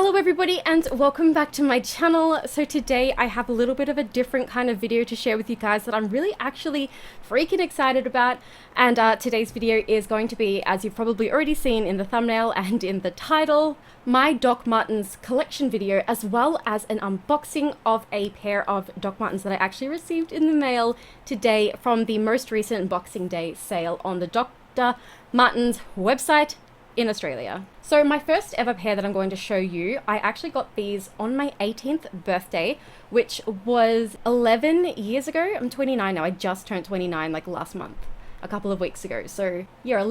Hello everybody and welcome back to my channel. So today I have a little bit of a different kind of video to share with you guys that I'm really actually freaking excited about. And today's video is going to be, as you've probably already seen in the thumbnail and in the title, my Dr Martens collection video, as well as an unboxing of a pair of Dr Martens that I actually received in the mail today from the most recent Boxing Day sale on the Dr Martens website in Australia. So my first ever pair that I'm going to show you, I actually got these on my 18th birthday, which was 11 years ago. I'm 29 now. I just turned 29 like last month, a couple of weeks ago. So yeah,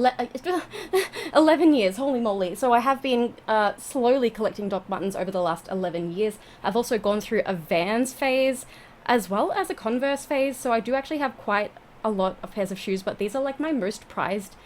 11 years, holy moly. So I have been slowly collecting Dr Martens over the last 11 years. I've also gone through a Vans phase as well as a Converse phase. So I do actually have quite a lot of pairs of shoes, but these are like my most prized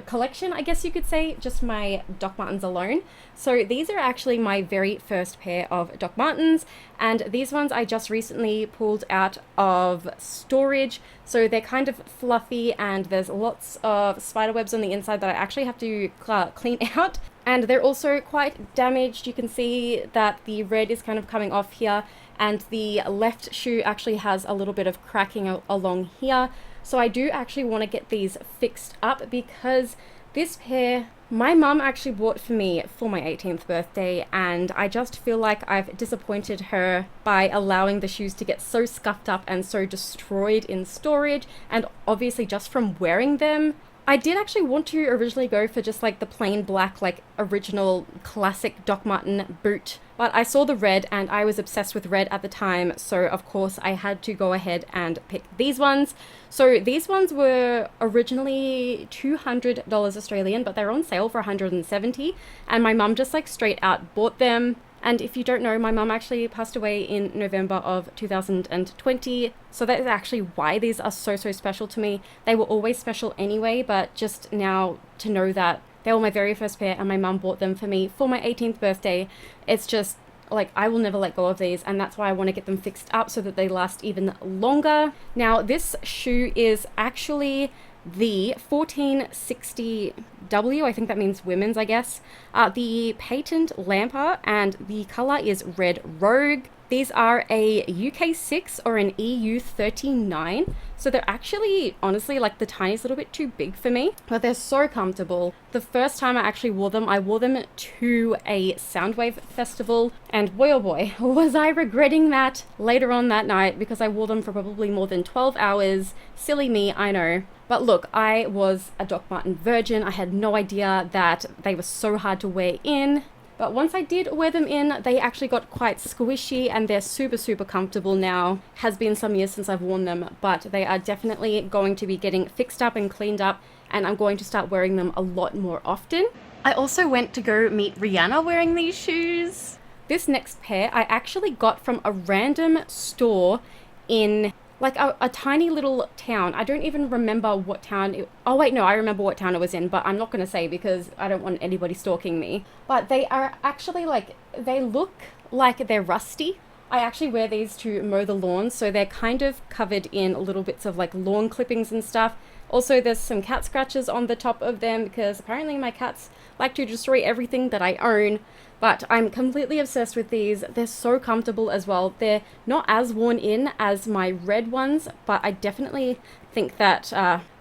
collection, I guess you could say, just my Dr Martens alone. So these are actually my very first pair of Dr Martens, and these ones I just recently pulled out of storage. So they're kind of fluffy and there's lots of spider webs on the inside that I actually have to clean out, and they're also quite damaged. You can see that the red is kind of coming off here, and the left shoe actually has a little bit of cracking along here. So I do actually want to get these fixed up because this pair my mum actually bought for me for my 18th birthday, and I just feel like I've disappointed her by allowing the shoes to get so scuffed up and so destroyed in storage, and obviously just from wearing them. I did actually want to originally go for just like the plain black, like original classic Dr Marten boot, but I saw the red and I was obsessed with red at the time, so of course I had to go ahead and pick these ones. So these ones were originally $200 Australian, but they're on sale for $170, and my mum just like straight out bought them. And if you don't know, my mum actually passed away in November of 2020. So that is actually why these are so special to me. They were always special anyway, but just now to know that they were my very first pair and my mum bought them for me for my 18th birthday, it's just like I will never let go of these, and that's why I want to get them fixed up so that they last even longer. Now this shoe is actually the 1460W, I think that means women's, I guess. The patent Lamper, and the color is Red Rogue. These are a UK 6 or an EU 39, so they're actually honestly like the tiniest little bit too big for me, but they're so comfortable. The first time I actually wore them, I wore them to a Soundwave festival, and boy oh boy was I regretting that later on that night, because I wore them for probably more than 12 hours. Silly me, I know. But look, I was a Dr Marten virgin. I had no idea that they were so hard to wear in. But once I did wear them in, they actually got quite squishy, and they're super comfortable now. Has been some years since I've worn them, but they are definitely going to be getting fixed up and cleaned up, and I'm going to start wearing them a lot more often. I also went to go meet Rihanna wearing these shoes. This next pair I actually got from a random store in like a tiny little town. I don't even remember what town oh wait, no, I remember what town it was in, but I'm not going to say because I don't want anybody stalking me. But they are actually like, they look like they're rusty. I actually wear these to mow the lawn, so they're kind of covered in little bits of like lawn clippings and stuff. Also, there's some cat scratches on the top of them because apparently my cats like to destroy everything that I own. But I'm completely obsessed with these. They're so comfortable as well. They're not as worn in as my red ones, but I definitely think that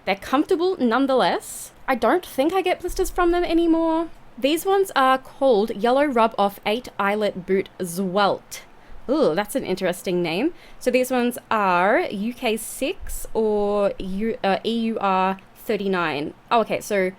they're comfortable nonetheless. I don't think I get blisters from them anymore. These ones are called Yellow Rub Off 8 Eyelet Boot Zwelte. Ooh, that's an interesting name. So these ones are UK 6 or EUR 39. Oh, okay, so,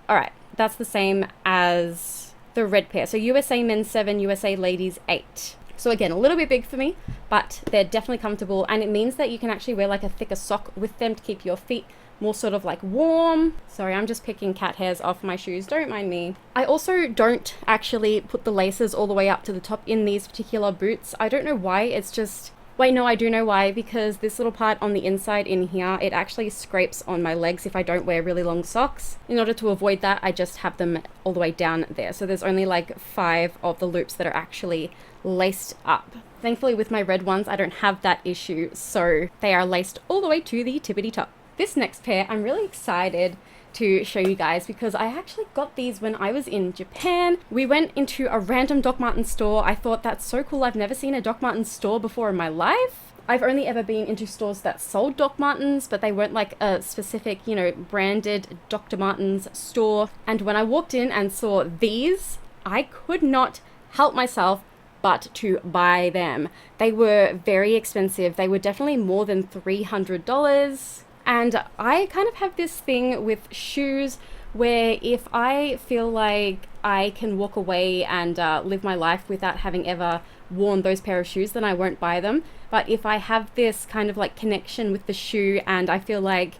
all right, that's the same as the red pair. So USA Men's 7, USA Ladies 8. So again, a little bit big for me, but they're definitely comfortable, and it means that you can actually wear like a thicker sock with them to keep your feet more sort of like warm. Sorry, I'm just picking cat hairs off my shoes, don't mind me. I also don't actually put the laces all the way up to the top in these particular boots. I don't know why, it's just, wait, no, I do know why, because this little part on the inside in here, it actually scrapes on my legs if I don't wear really long socks. In order to avoid that, I just have them all the way down there. So there's only like 5 of the loops that are actually laced up. Thankfully with my red ones, I don't have that issue, so they are laced all the way to the tippity top. This next pair, I'm really excited to show you guys because I actually got these when I was in Japan. We went into a random Doc Martens store. I thought that's so cool. I've never seen a Doc Martens store before in my life. I've only ever been into stores that sold Doc Martens, but they weren't like a specific, you know, branded Dr. Martens store. And when I walked in and saw these, I could not help myself but to buy them. They were very expensive. They were definitely more than $300. And I kind of have this thing with shoes where if I feel like I can walk away and live my life without having ever worn those pair of shoes, then I won't buy them. But if I have this kind of like connection with the shoe and I feel like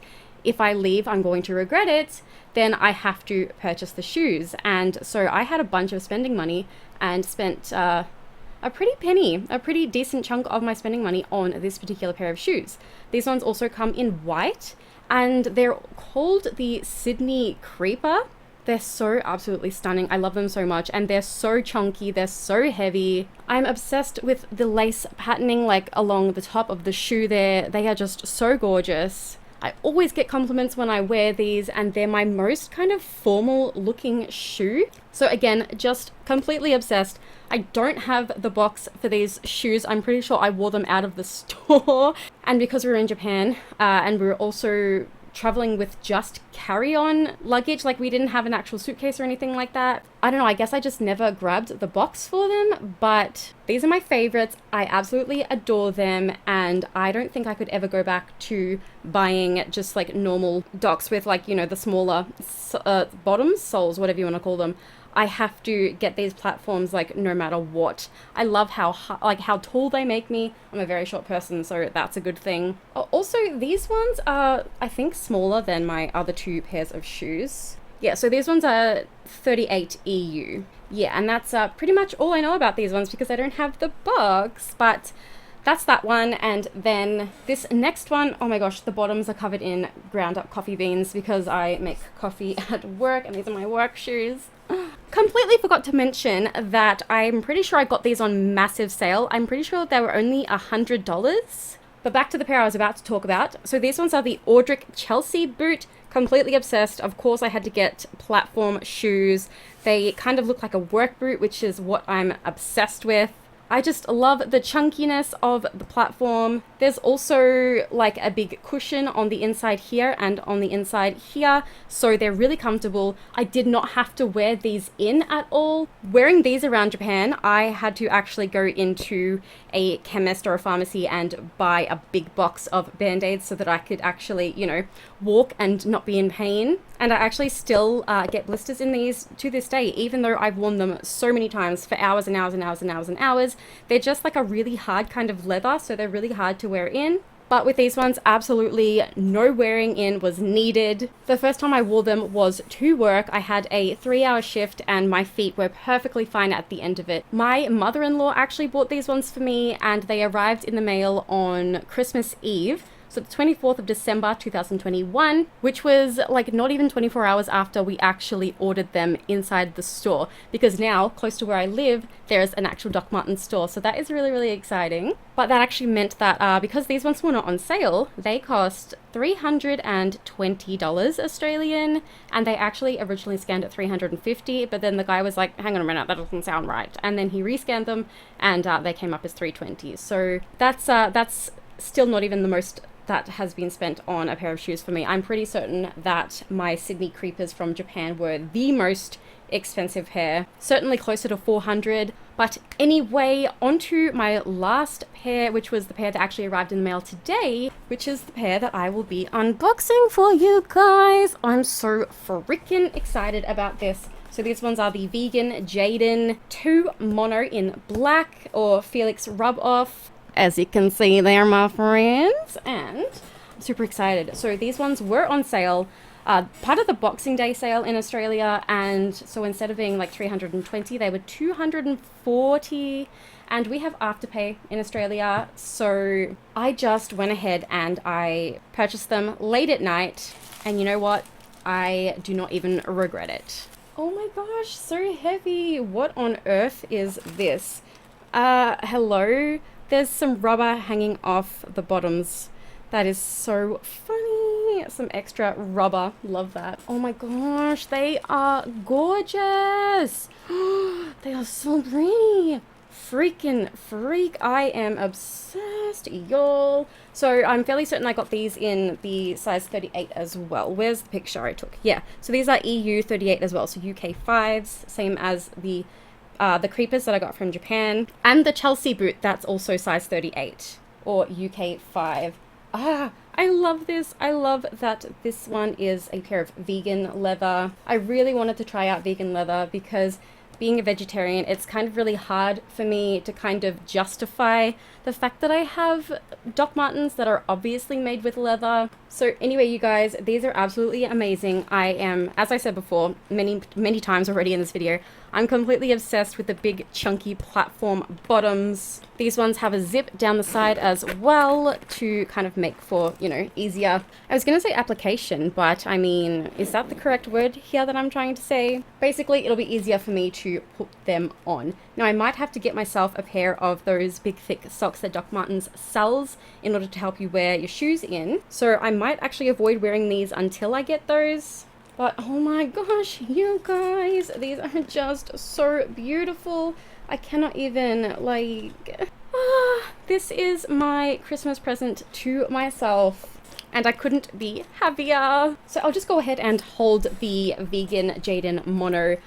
if I leave I'm going to regret it, then I have to purchase the shoes. And so I had a bunch of spending money and spent a pretty decent chunk of my spending money on this particular pair of shoes. These ones also come in white and they're called the Sydney Creeper. They're so absolutely stunning. I love them so much and they're so chunky, they're so heavy. I'm obsessed with the lace patterning like along the top of the shoe there. They are just so gorgeous. I always get compliments when I wear these and they're my most kind of formal looking shoe. So again, just completely obsessed. I don't have the box for these shoes. I'm pretty sure I wore them out of the store. And because we were in Japan and we were also traveling with just carry-on luggage, like we didn't have an actual suitcase or anything like that. I don't know, I guess I just never grabbed the box for them, but these are my favorites. I absolutely adore them and I don't think I could ever go back to buying just like normal Docs with like, you know, the smaller bottoms, soles, whatever you want to call them. I have to get these platforms like no matter what. I love how tall they make me. I'm a very short person, so that's a good thing. Also, these ones are, I think, smaller than my other two pairs of shoes. Yeah, so these ones are 38 EU. Yeah, and that's pretty much all I know about these ones because I don't have the box, but that's that one. And then this next one, oh my gosh, the bottoms are covered in ground up coffee beans because I make coffee at work and these are my work shoes. Completely forgot to mention that I'm pretty sure I got these on massive sale. I'm pretty sure they were only $100. But back to the pair I was about to talk about. So these ones are the Audric Chelsea boot. Completely obsessed. Of course I had to get platform shoes. They kind of look like a work boot, which is what I'm obsessed with. I just love the chunkiness of the platform. There's also like a big cushion on the inside here and on the inside here, so they're really comfortable. I did not have to wear these in at all. Wearing these around Japan, I had to actually go into a chemist or a pharmacy and buy a big box of band-aids so that I could actually, you know, walk and not be in pain. And I actually still get blisters in these to this day, even though I've worn them so many times for hours and hours and hours and hours and hours. They're just like a really hard kind of leather, so they're really hard to wear in. But with these ones, absolutely no wearing in was needed. The first time I wore them was to work. I had a 3-hour shift and my feet were perfectly fine at the end of it. My mother-in-law actually bought these ones for me and they arrived in the mail on Christmas Eve. So the 24th of December 2021, which was like not even 24 hours after we actually ordered them inside the store, because now close to where I live there's an actual Doc Martens store, so that is really, really exciting. But that actually meant that because these ones were not on sale, they cost $320 Australian, and they actually originally scanned at $350, but then the guy was like, hang on a minute, that doesn't sound right, and then he rescanned them and they came up as $320. So that's still not even the most that has been spent on a pair of shoes for me. I'm pretty certain that my Sydney Creepers from Japan were the most expensive pair, certainly closer to 400. But anyway, onto my last pair, which was the pair that actually arrived in the mail today, which is the pair that I will be unboxing for you guys. I'm so freaking excited about this. So these ones are the Vegan Jaden 2 Mono in black, or Felix Rub Off. As you can see there, my friends, and I'm super excited. So these ones were on sale, part of the Boxing Day sale in Australia, and so instead of being like $320, they were $240, and we have Afterpay in Australia, so I just went ahead and I purchased them late at night, and you know what? I do not even regret it. Oh my gosh, so heavy. What on earth is this? Hello? There's some rubber hanging off the bottoms. That is so funny. me some extra rubber. Love that. Oh my gosh, they are gorgeous. They are so pretty. Freaking freak. I am obsessed, y'all. So I'm fairly certain I got these in the size 38 as well. Where's the picture I took? Yeah, so these are EU 38 as well, so UK 5s, same as the creepers that I got from Japan, and the Chelsea boot, that's also size 38 or UK 5. I love this. I love that this one is a pair of vegan leather. I really wanted to try out vegan leather because being a vegetarian, it's kind of really hard for me to kind of justify the fact that I have Doc Martens that are obviously made with leather. So anyway, you guys, these are absolutely amazing. I am, as I said before, many times already in this video, I'm completely obsessed with the big chunky platform bottoms. These ones have a zip down the side as well to kind of make for, you know, easier. I was going to say application, but I mean, is that the correct word here that I'm trying to say? Basically, it'll be easier for me to put them on. Now, I might have to get myself a pair of those big thick socks that Doc Martens sells in order to help you wear your shoes in. So I might actually avoid wearing these until I get those. But oh my gosh, you guys, these are just so beautiful. I cannot even, like, this is my Christmas present to myself, and I couldn't be happier. So I'll just go ahead and hold the vegan Jaden mono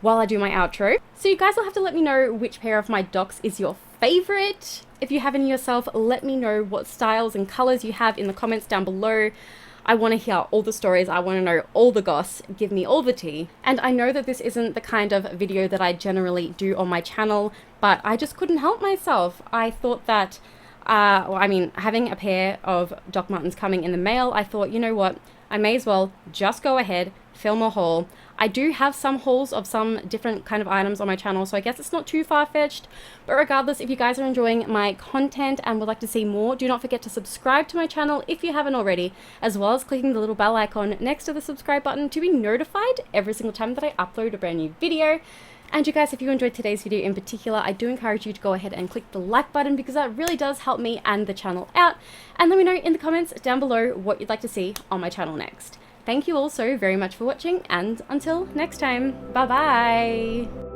while I do my outro. So you guys will have to let me know which pair of my docs is your favorite. If you have any yourself, let me know what styles and colors you have in the comments down below. I want to hear all the stories. I want to know all the goss. Give me all the tea. And I know that this isn't the kind of video that I generally do on my channel, but I just couldn't help myself. I thought that, having a pair of Doc Martens coming in the mail, I thought, you know what? I may as well just go ahead, film a haul. I do have some hauls of some different kind of items on my channel, so I guess it's not too far-fetched. But regardless, if you guys are enjoying my content and would like to see more, do not forget to subscribe to my channel if you haven't already, as well as clicking the little bell icon next to the subscribe button to be notified every single time that I upload a brand new video. And you guys, if you enjoyed today's video in particular, I do encourage you to go ahead and click the like button because that really does help me and the channel out. And let me know in the comments down below what you'd like to see on my channel next. Thank you all so very much for watching, and until next time, bye bye!